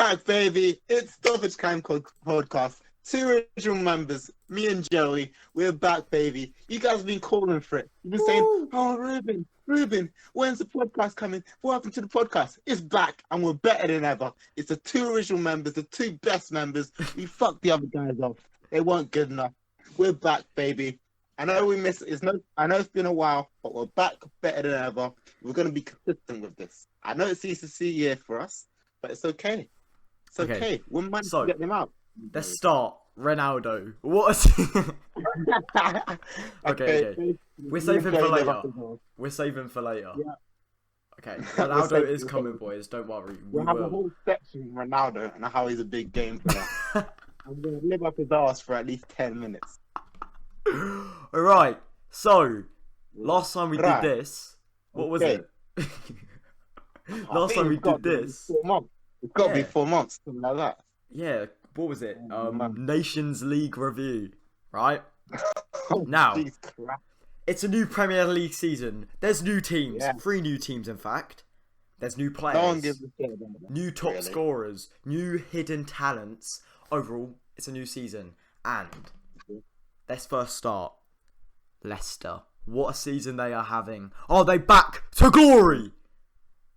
back, baby. It's Stoppage podcast. Two original members, me and Joey. We're back, baby. You guys have been calling for it. You've been saying, "Oh, Ruben, when's the podcast coming? What happened to the podcast?" It's back, and we're better than ever. It's the two original members, the two best members. We fucked the other guys off. They weren't good enough. We're back, baby. I know we missed. I know it's been a while, but we're back better than ever. We're gonna be consistent with this. I know it's ECC year for us, but it's okay. It's okay. We managed to get them out. Let's start. Ronaldo. What a... okay. We're saving for later. We're saving for later. Yeah. Okay. Ronaldo is coming, boys. Don't worry. We'll have a whole section on Ronaldo and how he's a big game player. I'm going to live up his ass for at least 10 minutes. Alright. So, last time we did this, what was it? Last time we did this. 4 months. It's got to be 4 months, something like that. Yeah. What was it? Nations League review, right? Oh, now, geez, crap. It's a new Premier League season. There's new teams, Yeah. 3 new teams in fact. There's new players, No one gives a shit about that. new top really. scorers, new hidden talents. Overall, it's a new season. And let's first start. Leicester. What a season they are having. Are they back to glory?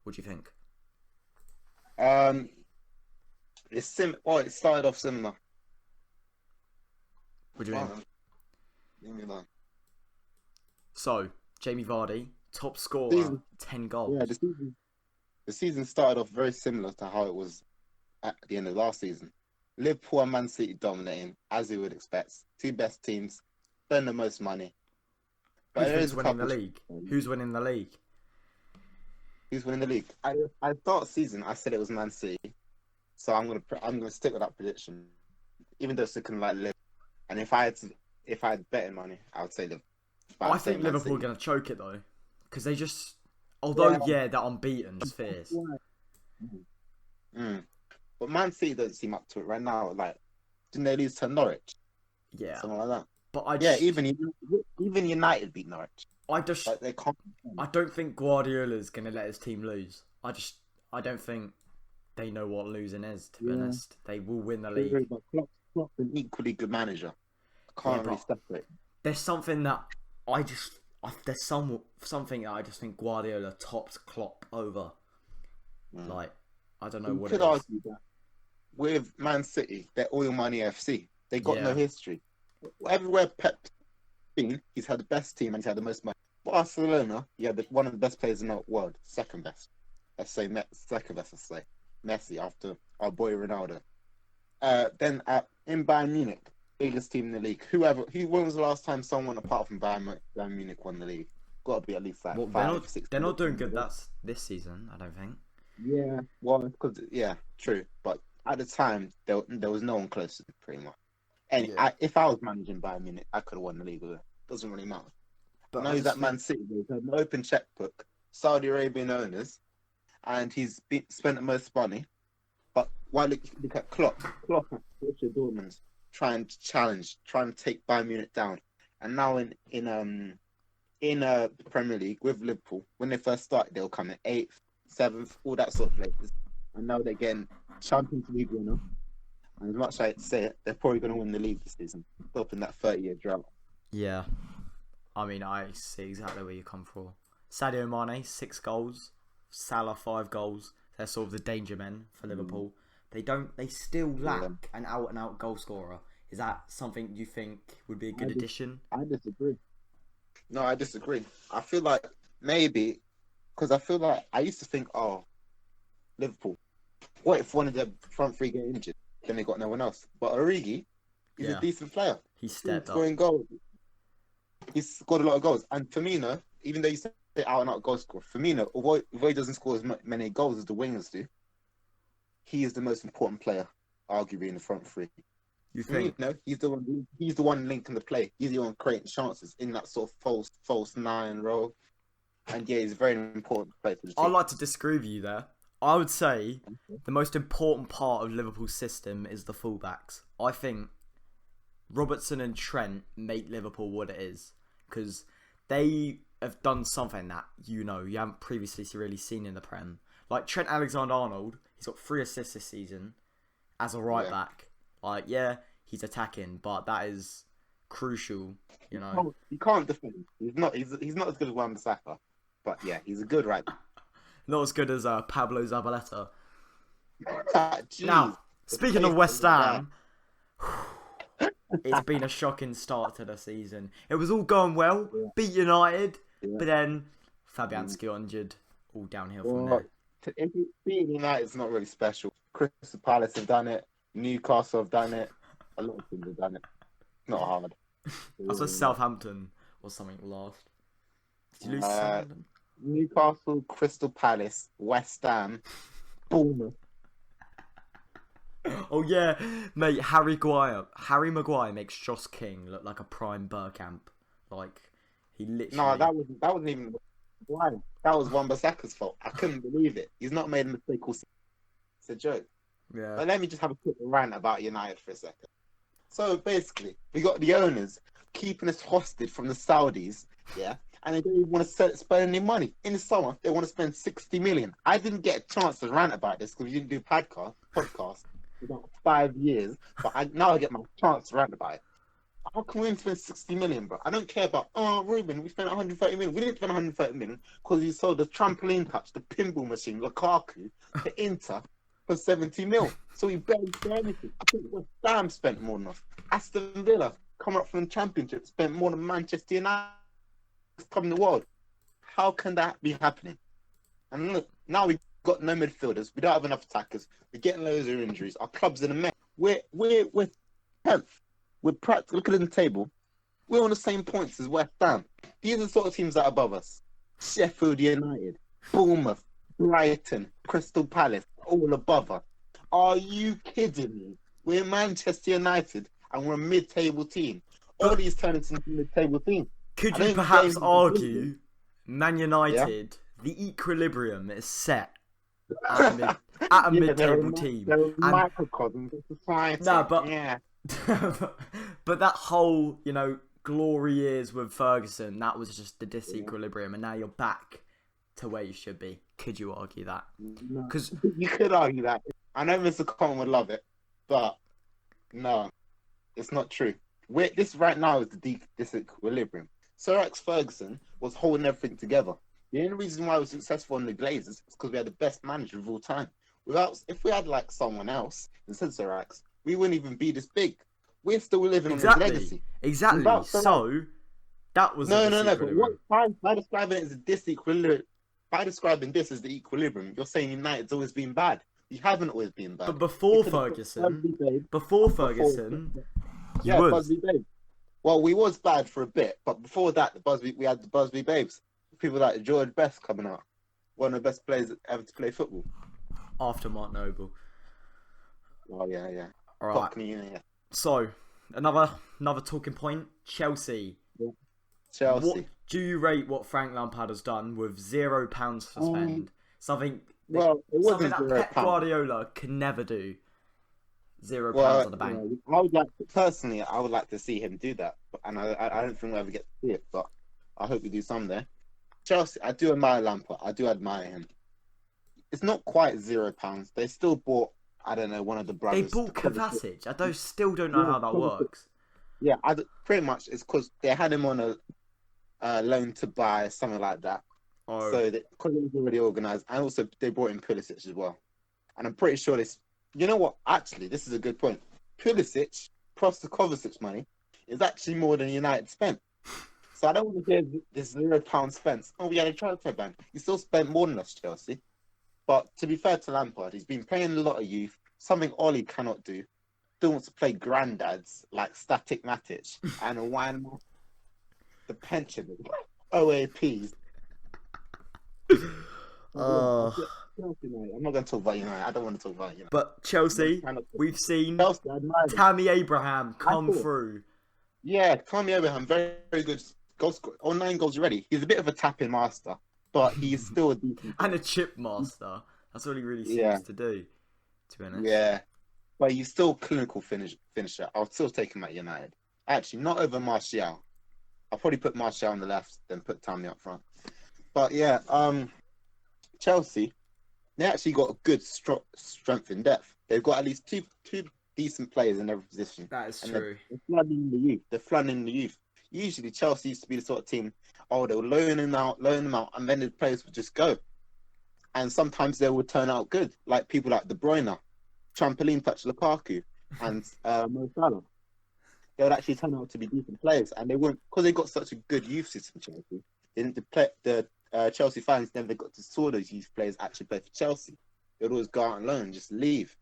What do you think? It started off similar. What do you mean? Leave me alone. So, Jamie Vardy, top scorer, Season. 10 goals. Yeah, the season started off very similar to how it was at the end of last season. Liverpool and Man City dominating, as you would expect. Two best teams, spend the most money. But there Who's is a winning the couple- league? Who's winning the league? Who's winning the league? I thought season I said it was Man City, so I'm gonna stick with that prediction, even though it's looking like Liverpool. And if I had betting money, I would say Liverpool. But I I'd say think Man Liverpool are City. going to choke it though. Because they just... Although, they're unbeaten, just fierce. But Man City don't seem up to it right now. Like, didn't they lose to Norwich? Yeah. Something like that. But Even United beat Norwich. Like, they can't. I don't think Guardiola's going to let his team lose. I don't think they know what losing is, to be honest. They will win the league. Klopp's an equally good manager. I can't really separate. There's something that there's something that I just think Guardiola topped Klopp over. Like, I don't know You what could it is. argue that with Man City, they're oil money FC. They got no history. Everywhere Pep's been, he's had the best team and he's had the most money. Barcelona, one of the best players in the world, second best. Second best, let's say. Messi after our boy Ronaldo. Then in Bayern Munich, biggest team in the league. When was the last time someone apart from Bayern Munich won the league? Got to be at least like Well, 5, 6. they're not doing good. That's this season, I don't think. Yeah, well, because true. But at the time, there was no one close to them, pretty much. And if I was managing Bayern Munich, I could have won the league with it. Doesn't really matter. But now he's at Man City. There's an open checkbook, Saudi Arabian owners, and he's spent the most money. But while look at Klopp at Borussia Dortmund trying to take Bayern Munich down, and now in the Premier League with Liverpool, when they first started, they'll come in 8th, 7th, all that sort of places. And now they're getting Champions League winner. And as much as I say it, they're probably going to win the league this season, stopping that 30-year drought. Yeah. I mean, I see exactly where you come from. Sadio Mane, 6 goals. Salah, 5 goals. They're sort of the danger men for Liverpool. They still lack an out-and-out goal scorer. Is that something you think would be a good addition? I disagree. No, I disagree. I feel like maybe, because I feel like I used to think, Liverpool, what if one of their front 3 get injured? Then they got no one else. But Origi, he's a decent player. He's stepped up. Scoring goals. He's scored a lot of goals. And Firmino, even though you say out-and-out goal scorer, Firmino, although he doesn't score as many goals as the wingers do, he is the most important player, arguably, in the front 3. You think? No, he's the one linking the play. He's the one creating chances in that sort of false 9 role. And he's a very important player for the team. I'd like to disagree with you there. I would say the most important part of Liverpool's system is the fullbacks. I think Robertson and Trent make Liverpool what it is because they have done something that you haven't previously really seen in the Prem. Like Trent Alexander-Arnold, he's got 3 assists this season as a right back. Like, yeah, he's attacking, but that is crucial. You know, he can't defend. He's not as good as Wan-Bissaka, but yeah, he's a good right back. Not as good as Pablo Zabaleta. Jeez, now, speaking of West Ham, it's been a shocking start to the season. It was all going well, beat United, but then Fabianski got injured. All downhill from there. Beating United's not really special. Crystal Palace have done it. Newcastle have done it. A lot of teams have done it. Not hard. I saw Southampton or something last. Did you lose Southampton? Newcastle, Crystal Palace, West Ham, Bournemouth. Oh yeah, mate. Harry Maguire makes Josh King look like a prime Bergkamp. Like he literally. No, that wasn't even why. That was Wan-Bissaka's fault. I couldn't believe it. He's not made a mistake all season. It's a joke. Yeah. But let me just have a quick rant about United for a second. So basically, we got the owners keeping us hostage from the Saudis, yeah, and they don't even want to spend any money. In the summer, they want to spend 60 million. I didn't get a chance to rant about this because we didn't do podcast for about 5 years, but now I get my chance to rant about it. How can we spend 60 million, bro? I don't care about, Ruben, we spent 130 million. We didn't spend 130 million because we sold the trampoline touch, the pinball machine, Lukaku, to Inter for 70 mil. So we barely spent anything. I think West Ham spent more than us. Aston Villa, coming up from the Championship, spent more than Manchester United from the world. How can that be happening? And look, now we've got no midfielders. We don't have enough attackers. We're getting loads of injuries. Our club's in a mess. We're 10th. We're practically looking at the table. We're on the same points as West Ham. These are the sort of teams that are above us. Sheffield United, Bournemouth, Brighton, Crystal Palace, all above us. Are you kidding me? We're Manchester United and we're a mid-table team. All these turn into a mid-table team. Could you perhaps argue Man United, the equilibrium is set at a mid-table team? They're a microcosm of society. No, but yeah. but that whole, glory years with Ferguson, that was just the disequilibrium, and now you're back to where you should be. Could you argue that? Because you could argue that. I know Mr. Coleman would love it, but no, it's not true. This right now is the disequilibrium. Sir Alex Ferguson was holding everything together. The only reason why we were successful in the Glazers is because we had the best manager of all time. If we had like someone else instead of Sir Alex, we wouldn't even be this big. We're still living on his legacy. Exactly. So that was no. But by describing it as a disequilibrium, by describing this as the equilibrium, you're saying United's always been bad. You haven't always been bad. But before Ferguson, you was. Busby Babes. Well, we was bad for a bit, but before that, we had the Busby Babes. People like George Best coming out, one of the best players ever to play football. After Mark Noble. Oh yeah. All right. Yeah. So another talking point. Chelsea. Yeah. Chelsea. What do you rate what Frank Lampard has done with £0 to spend? Something that Pep Guardiola can never do. £0 on the bank. I would like to see him do that, and I don't think we'll ever get to see it, but I hope we do someday. Chelsea, I do admire Lampard. I do admire him. It's not quite £0. They still bought, I don't know, one of the brothers. They bought Kovacic. Still don't know how that works. Yeah, pretty much it's because they had him on a loan to buy, something like that. Oh. So because it was already organised, and also they brought in Pulisic as well. And I'm pretty sure this. You know what? Actually, this is a good point. Pulisic plus the Kovacic money is actually more than United spent. So I don't want to hear this £0 spent. Oh, we had a transfer ban. You still spent more than us, Chelsea. But to be fair to Lampard, he's been playing a lot of youth, something Ollie cannot do. Still wants to play granddads like Static Matic and one the pension OAPs. Chelsea, I'm not going to talk about United. I don't want to talk about United. But Chelsea, we've seen Tammy Abraham come through. Yeah, Tammy Abraham, very, very good goal scorer. 9 goals already. He's a bit of a tapping master, but he's still a decent and a chip master. That's all he really seems to do, to be honest. Yeah, but he's still clinical finisher. I'll still take him at United. Actually, not over Martial. I'll probably put Martial on the left, then put Tammy up front. But yeah, Chelsea, they actually got a good strength in depth. They've got at least two decent players in every position. That is and true. They're flooding the youth. They're flooding the youth. Usually Chelsea used to be the sort of team, they would loan them out, and then the players would just go. And sometimes they would turn out good, like people like De Bruyne, trampoline touch Lukaku, and Mo Salah. They would actually turn out to be decent players, and they weren't, because they got such a good youth system. Chelsea, the Chelsea fans never got to saw those youth players actually play for Chelsea. They'd always go out on loan and just leave.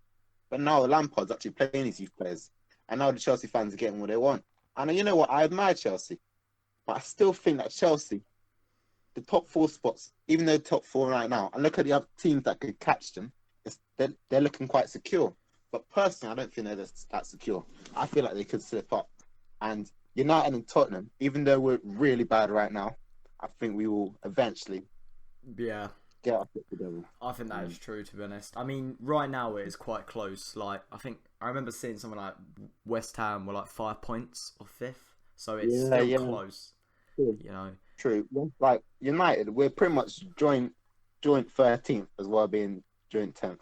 But now Lampard's actually playing these youth players, and now the Chelsea fans are getting what they want. And you know what? I admire Chelsea, but I still think that Chelsea, the top 4 spots, even though top 4 right now, and look at the other teams that could catch them, they're looking quite secure. But personally, I don't think they're that secure. I feel like they could slip up. And United and Tottenham, even though we're really bad right now, I think we will eventually get our foot together. I think that is true, to be honest. I mean, right now it is quite close. Like, I remember seeing something like West Ham were like 5 points off 5th. So it's still close. True. You know. True. Like United, we're pretty much joint 13th as well, being joint 10th.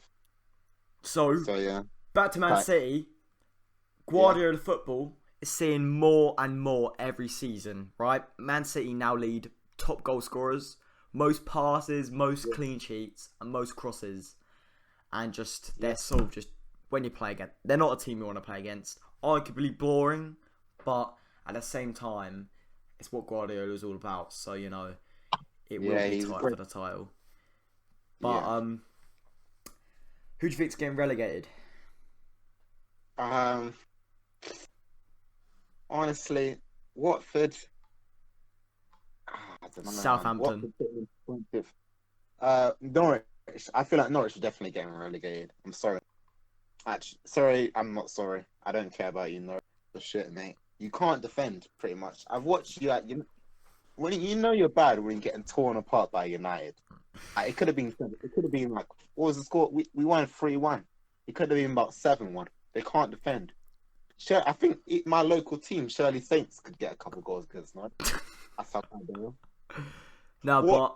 So yeah. Back to Man City. Guardiola football is seeing more and more every season, right? Man City now lead top goal scorers, most passes, most clean sheets, and most crosses. And they're sort of just, when you play against, they're not a team you want to play against. Arguably boring, but at the same time, it's what Guardiola's all about. So, you know, it will be tight for the title. But, who do you think's getting relegated? Honestly, Watford. I don't know, Southampton. Norwich. I feel like Norwich are definitely getting relegated. I'm sorry. Sorry, I'm not sorry. I don't care about you, Norwich. Shit, mate. You can't defend, pretty much. I've watched you when you know you're bad when you're getting torn apart by United. It could have been like, what was the score? We won 3-1. It could have been about 7-1. They can't defend. I think my local team, Shirley Saints, could get a couple goals against Norwich. That's how bad they are. No, but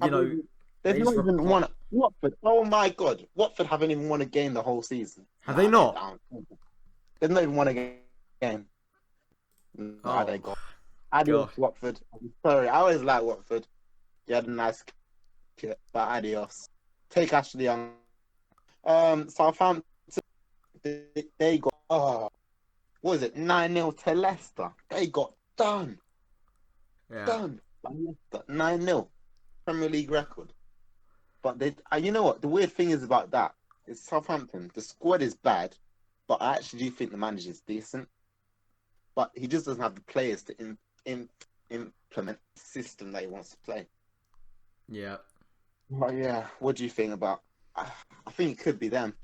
you know, they've not even won. Watford. Oh my God, Watford haven't even won a game the whole season. Have they not? They've not even won a game. They got. Adios, Watford. I'm sorry, I always like Watford. You had a nice kit, but adios. Take Ashley Young. Southampton. They got. What was it? 9-0 to Leicester. They got done. Yeah. Done by Leicester. 9-0. Premier League record. But you know what? The weird thing is about that is Southampton. The squad is bad, but I actually do think the manager is decent. But he just doesn't have the players to implement the system that he wants to play. Yeah. But yeah, what do you think about? I think it could be them.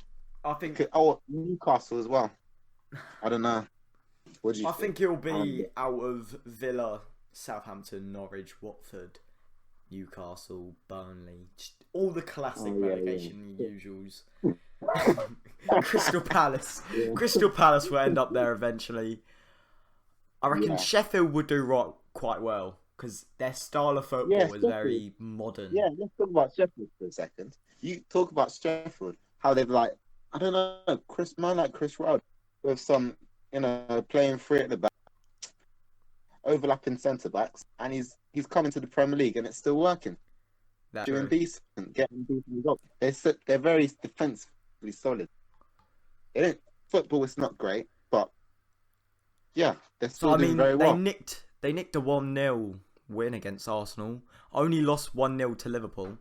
I think. Newcastle as well. I don't know. What do you think? I think it'll be out of Villa, Southampton, Norwich, Watford, Newcastle, Burnley, just all the classic relegation usuals. Crystal Palace. Yeah. Crystal Palace will end up there eventually. I reckon Sheffield would do quite well because their style of football is very modern. Yeah, let's talk about Sheffield for a second. You talk about Sheffield, how they've I don't know, Chris Ronaldo with some, playing free at the back, overlapping centre backs, and he's coming to the Premier League and it's still working. Doing decent, getting decent results. They're very defensively solid. Football is not great, but yeah, they're still doing very well. They nicked a 1-0 win against Arsenal. Only lost 1-0 to Liverpool,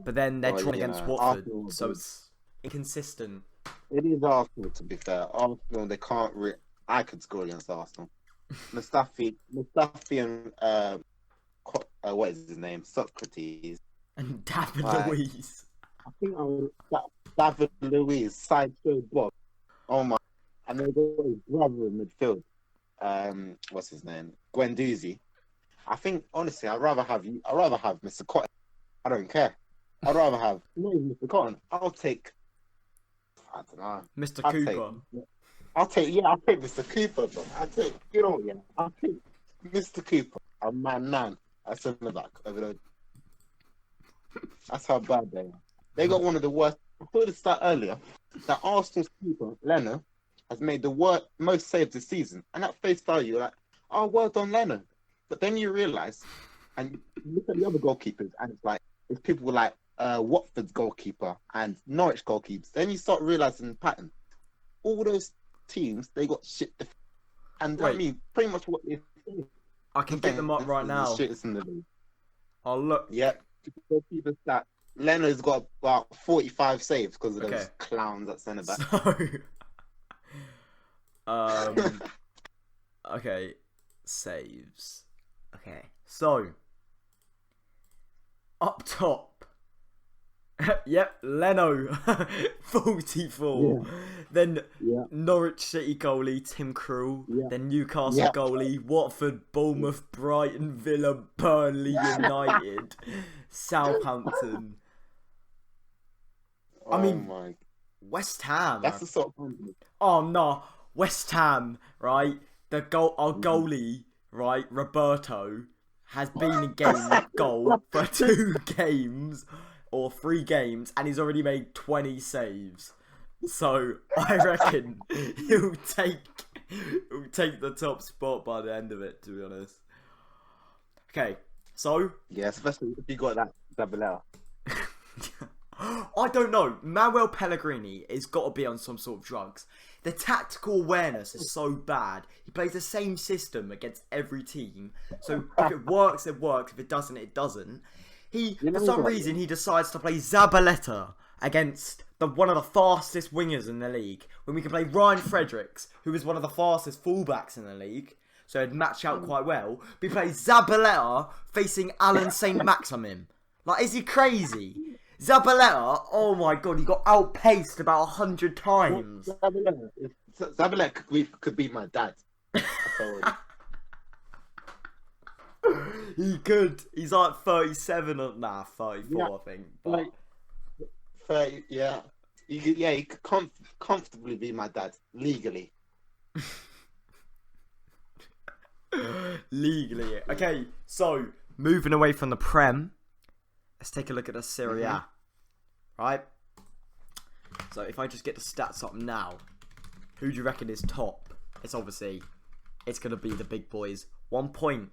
but then they're trying against Watford, Arsenal, so it's inconsistent. It is Arsenal, to be fair. Arsenal, they can't. I could score against Arsenal. Mustafi, and what is his name? Socrates and David Luiz. I think David Luiz, sideshow Bob. Oh my! And they've got his brother in midfield. What's his name? Guendouzi. I think honestly, I'd rather have Mr. Cotton. I don't care. I'd rather have not even Mr. Cotton. I'll take. I don't know. Mr. Cooper. I'll take Mr. Cooper, but I'll take Mr. Cooper. A man. That's in the back over there. That's how bad they are. They got one of the worst. I thought this start earlier. That Arsenal's keeper, Leno, has made the most saves this season. And at face value, you're like, oh, well done, Leno. But then you realise, and you look at the other goalkeepers, and it's like, it's people like Watford's goalkeeper and Norwich goalkeepers. Then you start realising the pattern. All those teams, they got shit. And I mean, pretty much what they say. I can get them up right now. Shit in the league. I'll look. Yep. Goalkeeper stat. Leno's got about 45 saves because of those clowns at centre back. So, okay, saves. Okay, so up top. Yep, Leno, 44. Yeah. Then Norwich City goalie Tim Krul. Yeah. Then Newcastle goalie Watford, Bournemouth, Brighton, Villa, Burnley, United, Southampton. I mean, West Ham. That's the sort of company. Oh no, West Ham, right? Our goalie, right, Roberto, has been in goal for 2 games or 3 games, and he's already made 20 saves. So I reckon he'll take the top spot by the end of it. To be honest. Okay, so yeah, especially if you got that double. I don't know. Manuel Pellegrini has got to be on some sort of drugs. The tactical awareness is so bad. He plays the same system against every team. So if it works, it works. If it doesn't, it doesn't. For some reason, he decides to play Zabaleta against one of the fastest wingers in the league. When we can play Ryan Fredericks, who is one of the fastest fullbacks in the league. So it'd match out quite well. We play Zabaleta facing Alan St. Maximin. Like, is he crazy? Zabaleta, oh my god, he got outpaced about 100 times. Zabaleta could be my dad. He could. He's like 37 or 34, I think. But... Like, 30, yeah. He could comfortably be my dad, legally. Legally. Okay, so, moving away from the Prem, let's take a look at the Serie A. Right? So if I just get the stats up now, who do you reckon is top? It's going to be the big boys. 1 point.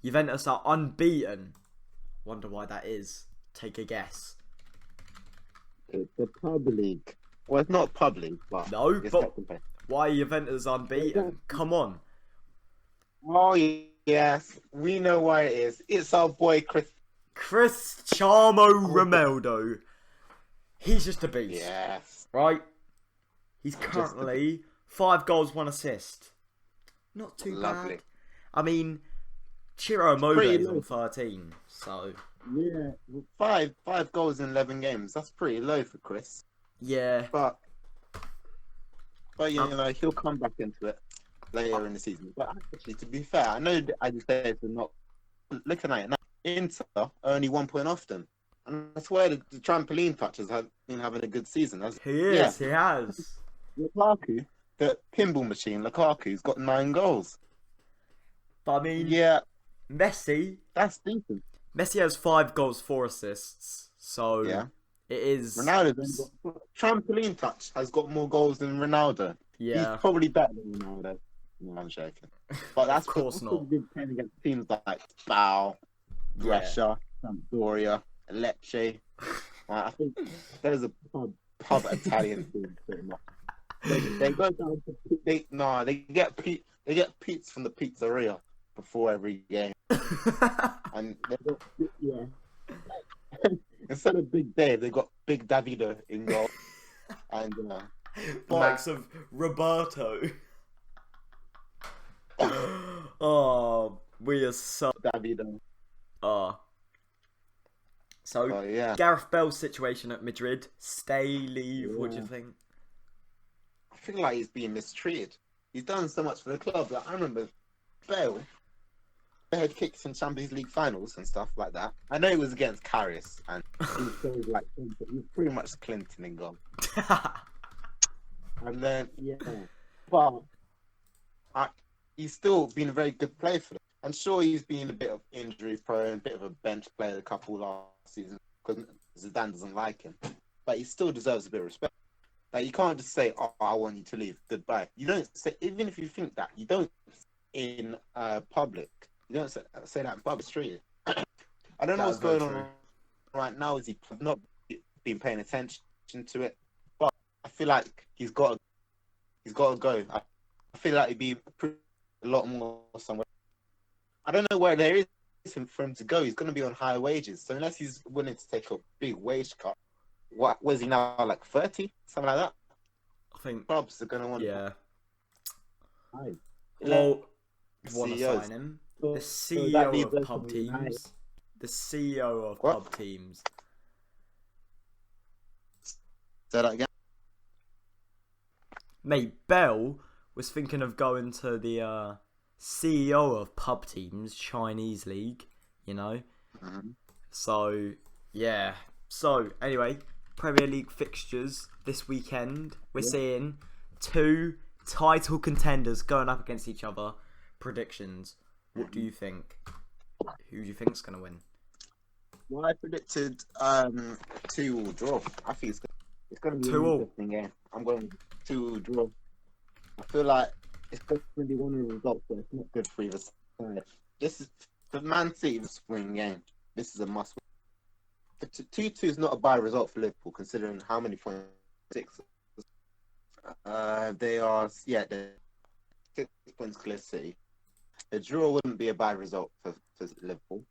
Juventus are unbeaten. Wonder why that is. Take a guess. It's the pub league. Well, it's not pub league, but... No, but why are Juventus unbeaten? Come on. Oh, yes. We know why it is. It's our boy Cristiano Ronaldo. He's just a beast. Yes. Right? He's currently 5 goals, 1 assist. Not too bad. I mean, Ciro Immobile is on 13, so... Yeah, 5 goals in 11 games. That's pretty low for Chris. Yeah. But you know, he'll come back into it later in the season. But actually, to be fair, I know I just say it's not... Looking at it now, Inter only 1 point off them. And I swear the trampoline touches have been having a good season. He has. Lukaku, the pinball machine, Lukaku's got 9 goals. But I mean, Messi. That's decent. Messi has 5 goals, 4 assists. So it is. Ronaldo's trampoline touch has got more goals than Ronaldo. Yeah. He's probably better than Ronaldo. No, I'm joking. But that's of course not. Good playing against teams like Spal, Brescia, Sampdoria, Lecce. I think there's a pub Italian team pretty much. They go down to they get pizza from the pizzeria before every game, and instead of Big Dave, they got Big Davido in goal, and likes of Roberto. Oh, we are so Davido. So Gareth Bale's situation at Madrid, stay, leave. What do you think? I feel like he's being mistreated. He's done so much for the club. Like, I remember Bale, they had kicks in Champions League finals and stuff like that. I know it was against Karius, and he was pretty much Clinton in goal. And then but he's still been a very good player for them. I'm sure he's been a bit of injury prone, a bit of a bench player a couple last season because Zidane doesn't like him, but he still deserves a bit of respect. Like, you can't just say, "Oh, I want you to leave. Goodbye." You don't say, even if you think that, you don't in public. You don't say that in public street. I don't know what's going on right now. Is he not been paying attention to it? But I feel like he's got to go. I feel like he'd be a lot more somewhere. I don't know where there is for him to go. He's going to be on high wages. So unless he's willing to take a big wage cut, what was he now, like 30, something like that? I think clubs are going to want. Yeah. Well, want to sign him. The CEO of pub teams. The CEO of pub teams. Say that again. Mate, Bell was thinking of going to the CEO of pub teams, Chinese league, you know. Mm-hmm. So, yeah. So, anyway, Premier League fixtures this weekend. We're seeing 2 title contenders going up against each other. Predictions. What do you think? Who do you think's going to win? Well, I predicted 2-2 draw. I think it's going to be an interesting game. I'm going 2-2 draw. I feel like it's going to be one of the results, but it's not good for either side. This is for Man City, the swing game. This is a must win. 2-2 is not a bad result for Liverpool, considering how many points. 6. They are, they're 6 points clear City. A draw wouldn't be a bad result for Liverpool.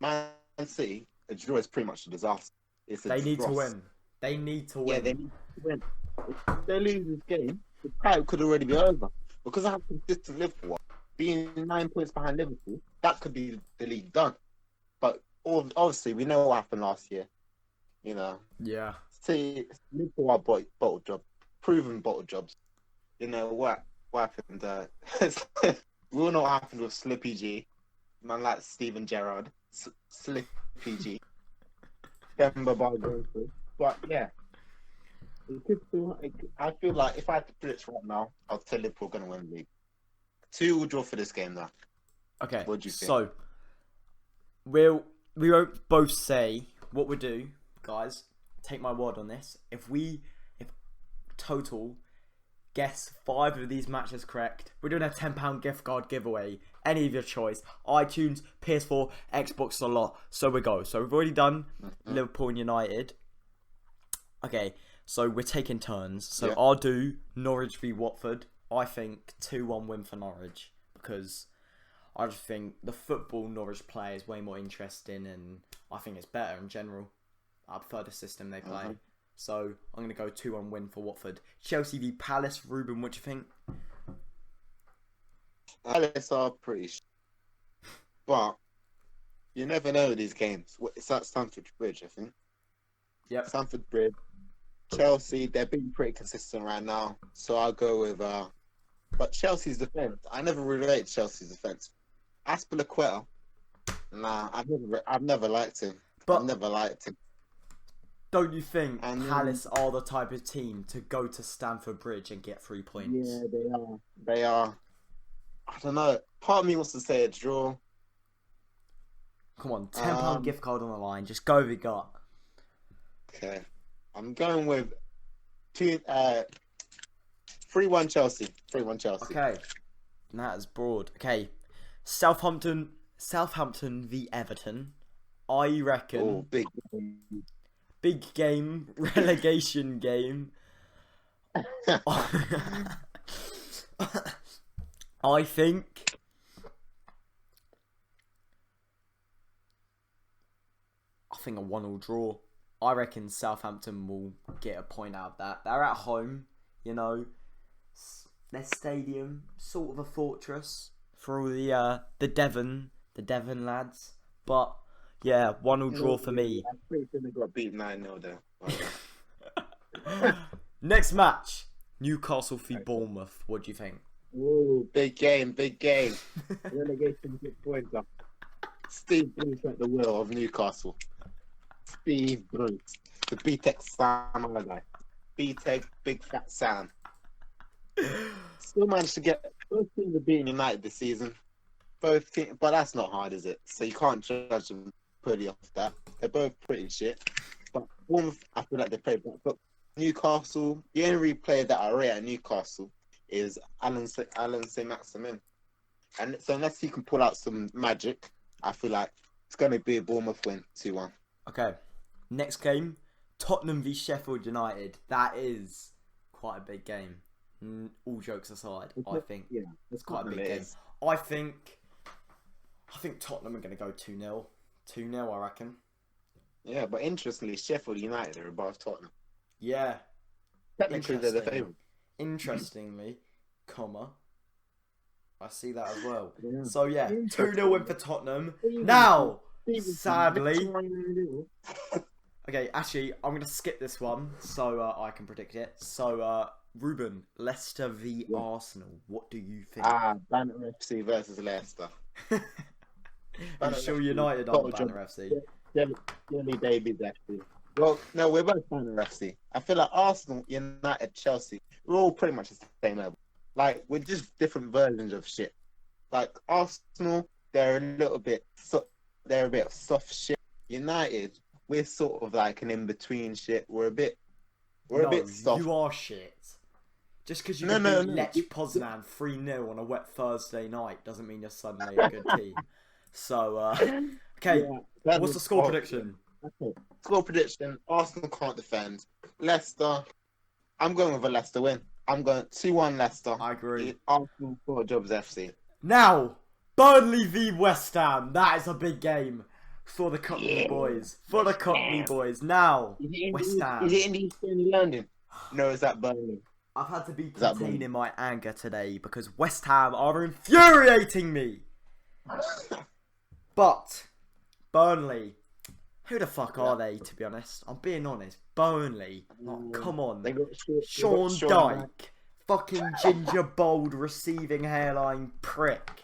Man City, a draw is pretty much a disaster. They need to win. They need to win. Yeah, they need to win. If they lose this game, the tie could already be over. Because of how consistent Liverpool are, being 9 points behind Liverpool, that could be the league done. But obviously, we know what happened last year. You know. Yeah. See, Liverpool are bottle jobs, proven bottle jobs. You know what happened? We all know what happened with Slippy G. Man like Steven Gerrard. Slippy G. But yeah. I feel like if I had to predict right now, I'll tell Liverpool going to win the league. 2 will draw for this game, though. Okay. What do you think? So, we won't both say what we do, guys. Take my word on this. If total guess 5 of these matches correct, we're doing a £10 gift card giveaway. Any of your choice. iTunes, PS4, Xbox, a lot. So we go. So we've already done Liverpool and United. Okay, so we're taking turns. So I'll do Norwich v Watford. I think 2-1 win for Norwich. Because I just think the football Norwich play is way more interesting. And I think it's better in general. I prefer the system they play. So I'm going to go 2-1 win for Watford. Chelsea v Palace. Ruben, what do you think? Palace are pretty but you never know these games. It's at Stamford Bridge, I think. Yep. Stamford Bridge. Chelsea, they're being pretty consistent right now. So I'll go with... but Chelsea's defence, I never really rated Chelsea's defence. Aspilicueta, nah, I've never liked him. I've never liked him. Don't you think Palace are the type of team to go to Stamford Bridge and get 3 points? Yeah, they are. I don't know. Part of me wants to say a draw. Come on, £10 gift card on the line. Just go with your gut. Okay. I'm going with 3-1 Chelsea. 3-1 Chelsea. Okay. That is broad. Okay. Southampton v Everton. I reckon. Oh, big game, relegation game. I think a 1-1 draw. I reckon Southampton will get a point out of that. They're at home, you know. Their stadium, sort of a fortress for all the Devon lads. But yeah, 1-1 draw for me. I'm pretty sure they got beat 9-0 there. Next match, Newcastle v Bournemouth. What do you think? Ooh, big game. Relegation get points up. Steve Bruce at the wheel of Newcastle. Steve Bruce, the BTEC Sam guy. BTEC Big Fat Sam. Still managed to get both teams are beating United this season. Both teams, but that's not hard, is it? So you can't judge them purely off that. They're both pretty shit. But Bournemouth, I feel like they play better. But Newcastle, the only player that I rate at Newcastle is Alan St. Maximin. And so unless he can pull out some magic, I feel like it's going to be a Bournemouth win 2-1. Okay, next game, Tottenham v Sheffield United. That is quite a big game. All jokes aside, I think it's quite a big game. I think Tottenham are going to go 2-0. 2-0, I reckon. Yeah, but interestingly, Sheffield United are above Tottenham. Yeah. Technically, they're the favourite. Interestingly, I see that as well. Yeah. So, yeah, 2-0 win for Tottenham. Now, sadly... Okay, actually, I'm going to skip this one so I can predict it. So, Ruben, Leicester v Arsenal. What do you think? Banner FC versus Leicester. I'm sure United are Banner FC. Jelly babies, actually. Well, no, we're both Banner FC. I feel like Arsenal, United, Chelsea, we're all pretty much the same level. Like, we're just different versions of shit. Like, Arsenal, they're a bit soft shit. United, we're sort of like an in-between shit. We're a bit soft. You are shit. Just because you can beat Lech Poznan 3-0 on a wet Thursday night doesn't mean you're suddenly a good team. So, okay, what's the score prediction? Okay. Score prediction, Arsenal can't defend. Leicester, I'm going with a Leicester win. I'm going 2-1 Leicester. I agree. Arsenal for Jobs FC. Now, Burnley v West Ham. That is a big game for the Cockney boys. For the Cockney boys. Now, West Ham. Is it in East London? No, is that Burnley? I've had to be containing my anger today because West Ham are infuriating me. But Burnley, who the fuck are they? To be honest, I'm being honest. Burnley, come on. Sean Dyche, fucking ginger bold receiving hairline prick,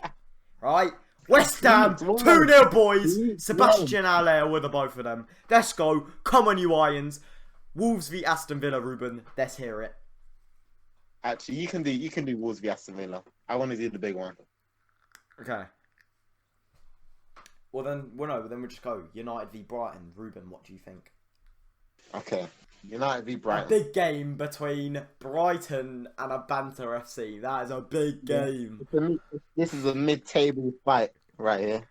right? West Ham, 2-0 boys. Sebastian Haller with the both of them. Let's go. Come on, you Irons. Wolves v Aston Villa, Ruben. Let's hear it. Actually, you can do Wolves v Aston Villa. I want to do the big one. Okay. Then we'll just go United v Brighton. Ruben, what do you think? Okay, United v Brighton. A big game between Brighton and a Banter FC. That is a big game. This is a mid-table fight right here.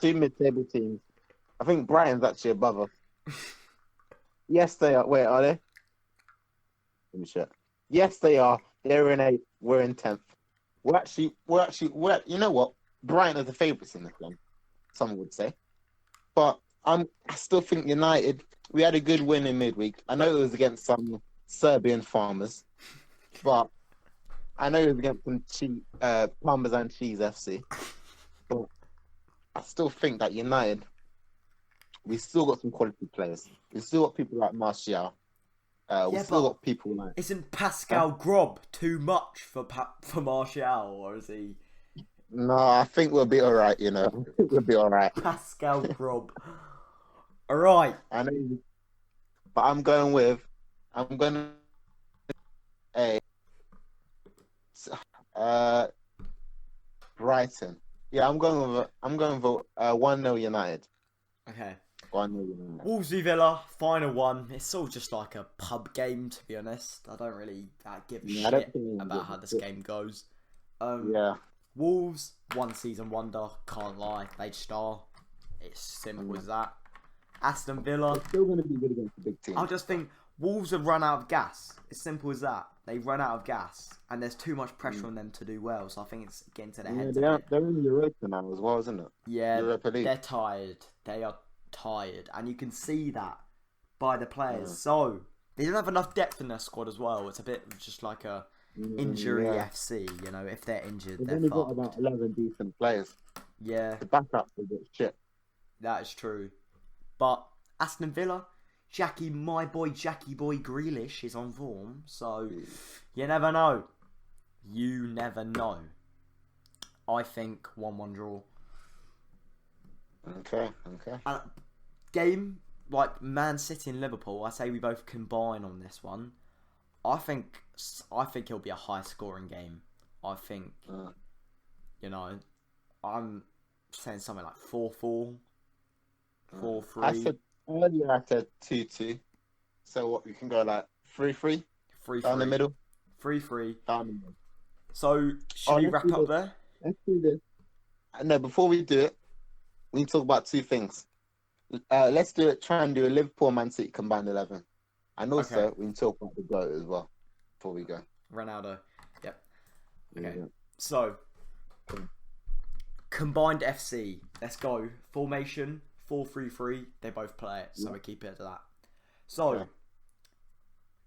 Two mid-table teams. I think Brighton's actually above us. Yes, they are. Wait, are they? Let me check. Yes, they are. They're in 8th. We're in 10th. We're actually. You know what? Brighton are the favourites in this game. Some would say, but I still think United. We had a good win in midweek. I know it was against some Serbian farmers, but I know it was against some Parmesan Cheese FC. But I still think that United, we still got some quality players. We still got people like Martial. We still got people like. Isn't Pascal Grob too much for Martial, or is he? No, I think we'll be all right. You know, we'll be all right. Pascal Grob. All right. I know, but I'm going Brighton. Yeah, I'm going for 1-0 United. Okay. 1-0 United. Wolves v Villa, final one. It's all just like a pub game, to be honest. I don't really give a shit about how this game goes. Yeah. Wolves, one season wonder, can't lie. They just are. It's simple as that. Aston Villa. They're still going to be good against the big team. I just think Wolves have run out of gas. It's simple as that. They run out of gas, and there's too much pressure on them to do well. So I think it's getting to their heads. They're in Europa now as well, isn't it? Yeah, they're tired. They are tired, and you can see that by the players. Yeah. So they don't have enough depth in their squad as well. It's a bit just like a injury FC. You know, if they're injured, they're only fucked. got about 11 decent players. Yeah, the backup's a bit shit. That is true. But Aston Villa, my boy Jackie Boy Grealish is on form, so you never know. You never know. I think 1-1 draw. Okay. Game like Man City and Liverpool, I say we both combine on this one. I think it'll be a high scoring game. I think, I'm saying something like 4-4. I 4-3. said earlier. I said 2-2. So what? We can go like 3-3 down the 3-3. middle. 3-3. Down the middle. So, should we Let's wrap do up this. there? Let's do this. No, before we do it, we need to talk about two things. Let's do it. Try and do a Liverpool Man City combined 11, and also Okay. we can talk about the GOAT as well before we go. Ronaldo. Yep. Okay. Yeah. So, combined FC. Let's go. Formation 4-3-3. They both play it, so we keep it to that. So,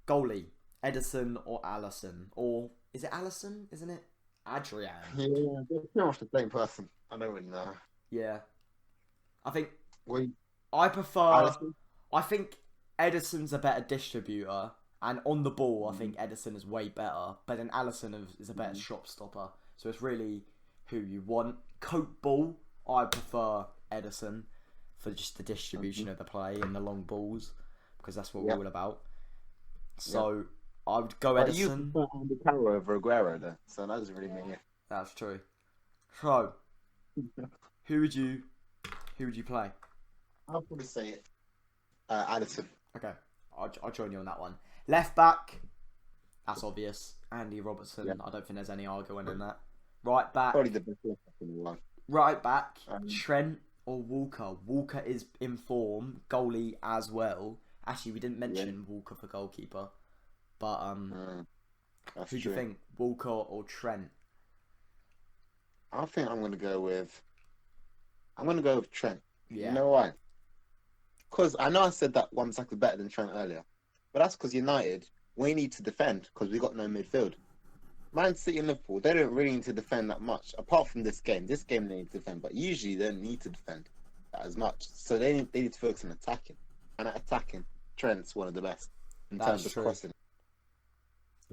goalie Edison or Allison, or is it Allison? Isn't it Adrian? Yeah, they're pretty much the same person. I don't really know. Yeah. I think We I prefer. Allison? I think Edison's a better distributor, and on the ball, I think Edison is way better. But then Allison is a better shot stopper. So it's really who you want. Coat ball, I prefer Edison for just the distribution of the play and the long balls, because that's what we're all about. So I would go Edison. You prefer Andy Carroll over Aguero, though, so that doesn't really mean it. That's true. So, who would you play? I'll probably say it. Addison. Okay, I'll join you on that one. Left back, that's obvious. Andy Robertson. Yeah. I don't think there's any arguing in that. Right back, Probably the best left back in the world. right back, Trent or Walker. Walker is in form. Goalie as well. Actually, we didn't mention Walker for goalkeeper, but who do you think, Walker or Trent? I think I'm gonna go with Trent. Yeah. You know why? Because I know I said that Wan-Bissaka is better than Trent earlier, but that's because United, we need to defend because we got no midfield. Man City and Liverpool, they don't really need to defend that much. Apart from this game they need to defend, but usually they don't need to defend that as much. So they need to focus on attacking. And at attacking, Trent's one of the best in terms of crossing.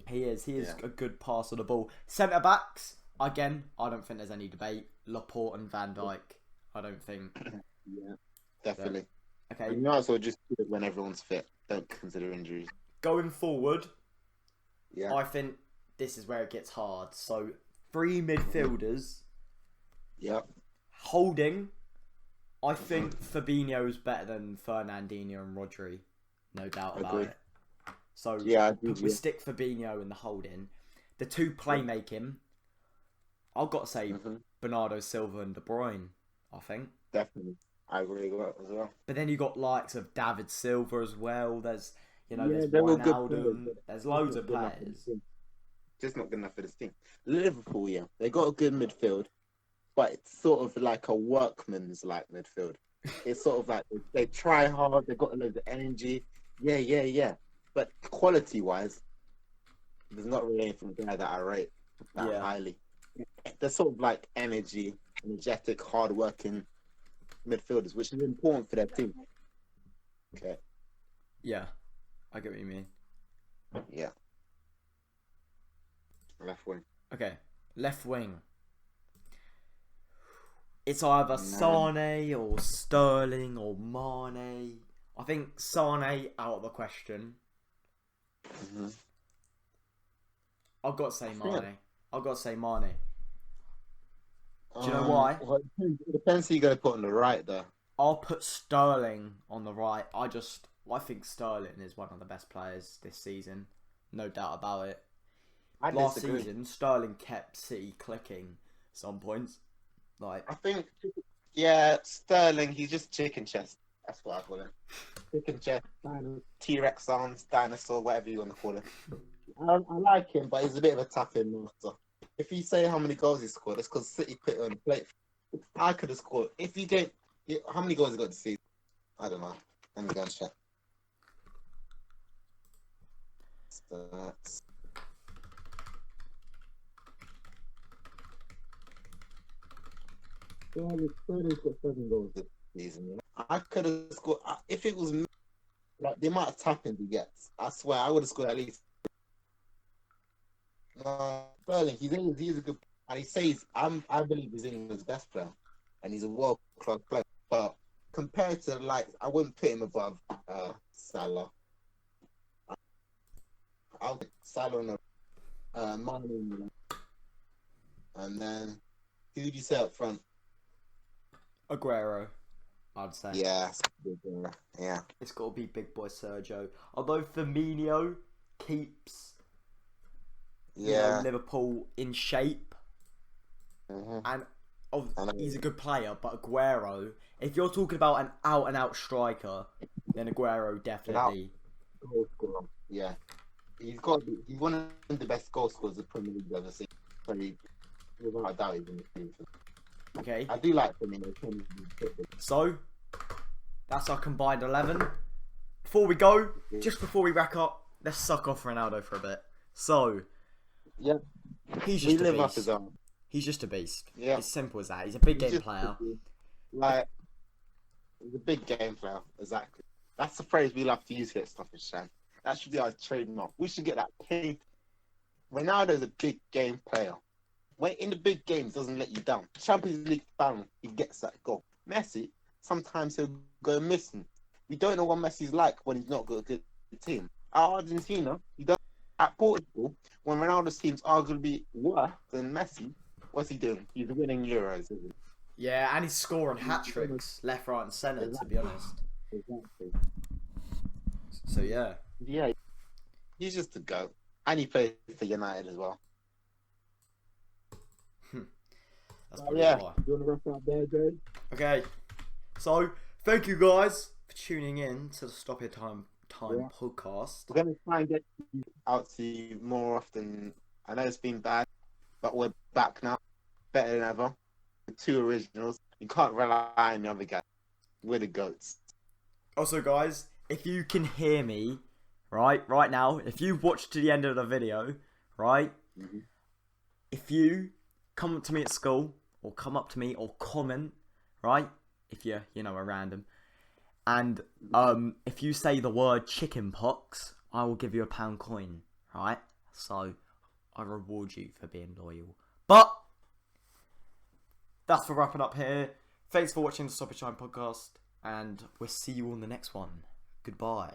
He is a good pass on the ball. Centre backs, again, I don't think there's any debate. Laporte and Van Dijk, I don't think. Yeah, definitely. Okay. And you might as well just do it when everyone's fit. Don't consider injuries. Going forward, yeah, I think this is where it gets hard. So, 3 midfielders. Yep. Holding, I think Fabinho's better than Fernandinho and Rodri. No doubt about it. So, we stick Fabinho in the holding. The 2 playmaking, I've got to say Bernardo Silva and De Bruyne, I think. Definitely. I agree with that as well. But then you got likes of David Silva as well. There's, there's they're all Wijnaldum. There's loads of players. Just not good enough for this team. Liverpool, they got a good midfield, but it's sort of like a workman's like midfield. It's sort of like they try hard, they got a load of energy. Yeah. But quality wise, there's not really anything there that I rate that highly. They're sort of like energetic, hard-working midfielders, which is important for their team. Okay. Yeah, I get what you mean. Yeah. Left wing. Okay, left wing. It's either Sane or Sterling or Mane. I think Sane out of the question. I've got to say Mane. Do you know why? Well, it depends who you're going to put on the right, though. I'll put Sterling on the right. I think Sterling is one of the best players this season. No doubt about it. Last season, Sterling kept City clicking some points. I think, Sterling, he's just chicken chest. That's what I call him. Chicken chest, T-Rex arms, dinosaur, whatever you want to call it. I like him, but he's a bit of a tapping master. If you say how many goals he scored, it's because City put it on the plate. I could have scored. If you gave, how many goals he got this season? I don't know. Let me go and check. Stats. Sterling's got 7 goals this season. I could have scored if it was like the amount of tapping he gets. I swear, I would have scored at least. Sterling, he's a good, and he says I believe he's England's best player, and he's a world class player. But compared to I wouldn't put him above Salah. I'll put Salah and Mane, and then who do you say up front? Aguero. I'd say. Yeah, yeah. It's got to be big boy Sergio. Although Firmino keeps Liverpool in shape, and he's a good player. But Aguero, if you're talking about an out and out striker, then Aguero definitely. Goal scorer. Yeah, he's one of the best goal scorers the Premier League's ever seen. So without a doubt, he's in the team. Okay. I do like Firmino. So that's our combined 11. Before we go, just before we wrap up, let's suck off Ronaldo for a bit. So, yeah, he's just a beast. He's just a beast. Yeah, it's simple as that. He's a big game player. Like, he's a big game player. Exactly. That's the phrase we love to use here at Stoppage, Sam. That should be our trademark. We should get that paid. Ronaldo's a big game player. When in the big games, doesn't let you down. Champions League final, he gets that goal. Messi, sometimes he'll go missing. We don't know what Messi's like when he's not got a good team. At Argentina, at Portugal, when Ronaldo's team's arguably worse than Messi, what's he doing? He's winning Euros, isn't he? Yeah, and he's scoring hat-tricks left, right and centre, to be honest. Exactly. So, yeah. Yeah, he's just a goat. And he plays for United as well. That's probably why. You want to wrap up there, Joe? Okay. So, thank you guys for tuning in to the Stop Your Time podcast. We're going to try and get out to you more often. I know it's been bad, but we're back now. Better than ever. The 2 originals. You can't rely on the other guys. We're the goats. Also, guys, if you can hear me, right now, if you've watched to the end of the video, right, if you come up to me at school, or come up to me, or comment, right, if you're, a random, and if you say the word chicken pox, I will give you a £1 coin, right? So, I reward you for being loyal. But, that's for wrapping up here. Thanks for watching the Stoppage Time podcast, and we'll see you on the next one. Goodbye.